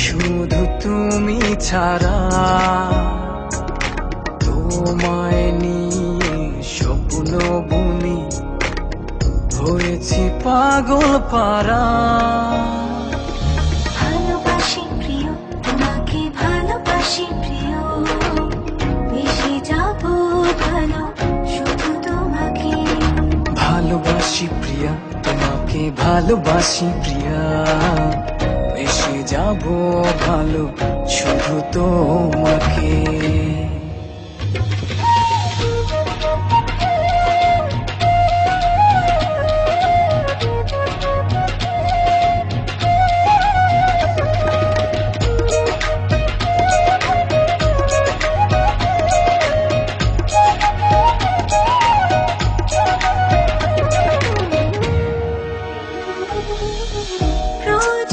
শুধু তুমি ছাড়া তোমায় নিয়ে স্বপ্ন বুনি হয়েছি পাগল পারা ভালোবাসি প্রিয় তোমাকে ভালোবাসি প্রিয় বেশি যাব ভালো শুধু তোমাকে ভালোবাসি প্রিয়া তোমাকে ভালোবাসি প্রিয়া বেশি যাব ভালো শুধু তোমাকে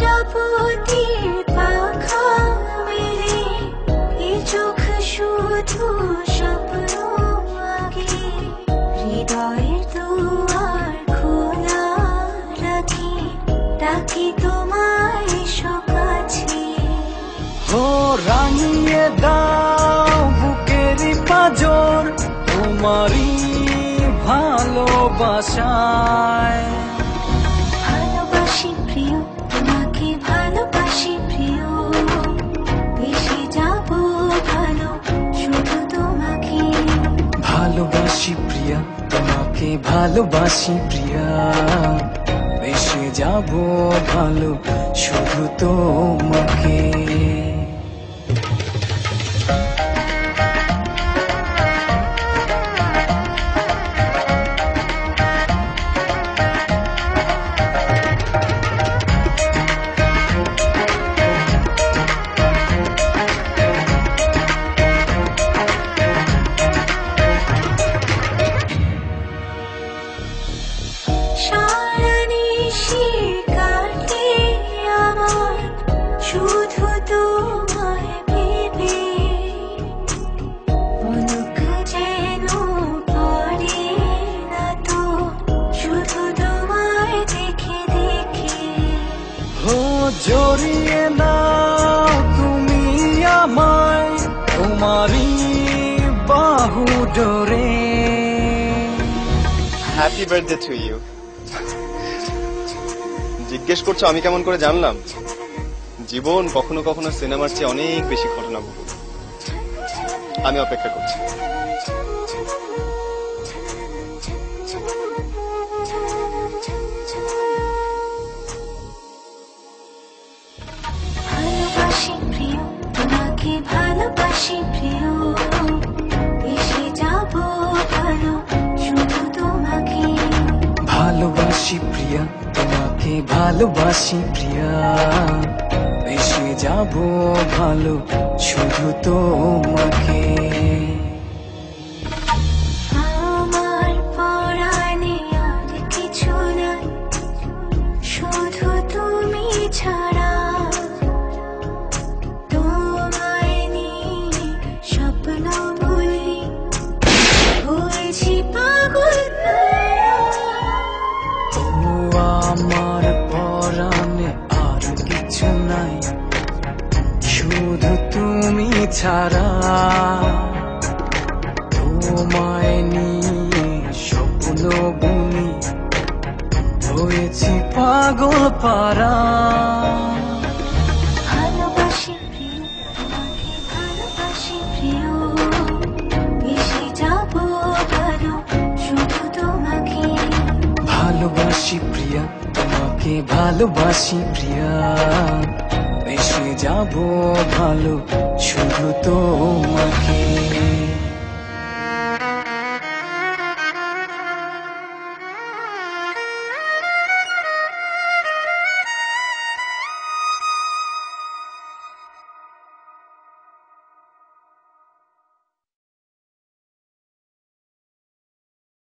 প্রজাপতির পাখা মেলে এই চোখ শুধু স্বপ্ন আগে হৃদয়ের দুয়ার খোলা রাখি ডাকি তোমায় সকাছে ও রাঙিয়ে দাও বুকের পাঁজর তোমারই ভালোবাসায় ভালোবাসি প্রিয় তোমাকে ভালোবাসি প্রিয় বেশি যাব ভালো শুধু তোমাকে ভালোবাসি প্রিয়া তোমাকে ভালোবাসি প্রিয়া বেশি যাব ভালো শুধু তোমাকে শুধু তোমায় ভেবে মনক যেন পড়ে না তো শুধু তোমায় দেখে দেখে ও জড়িয়ে নাও তুমি আমায় তোমারই বাহু ডোরে হ্যাপি বার্থডে টু ইউ। জিজ্ঞেস করছো আমি কেমন করে জানলাম? জীবন কখনো কখনো সিনেমার চেয়ে অনেক বেশি ঘটনাবহুল। আমি অপেক্ষা করছি। ভালোবাসি প্রিয় তোমাকে ভালোবাসি প্রিয় বেশি যাব ভালো শুধু তোমাকে ভালোবাসি প্রিয়া তোমাকে ভালোবাসি প্রিয়া বেশি যাব ভালো শুধু তোমাকে আমার পরাণে আর কিছু নাই শুধু তুমি ছাড়া তোমায় নিয়ে স্বপ্ন বলি হয়েছি পাগল ও আমার পরাণে আর কিছু নাই শুধু তুমি ছাড়া তোমায় নিয়ে স্বপ্ন বুনি হয়েছি পাগল পারা ভালোবাসি প্রিয় তোমাকে ভালোবাসি প্রিয় বেশি যাব ভালো শুধু তোমাকে ভালোবাসি প্রিয়া তোমাকে ভালোবাসি প্রিয়া বেশি যাব ভালো শুধু তো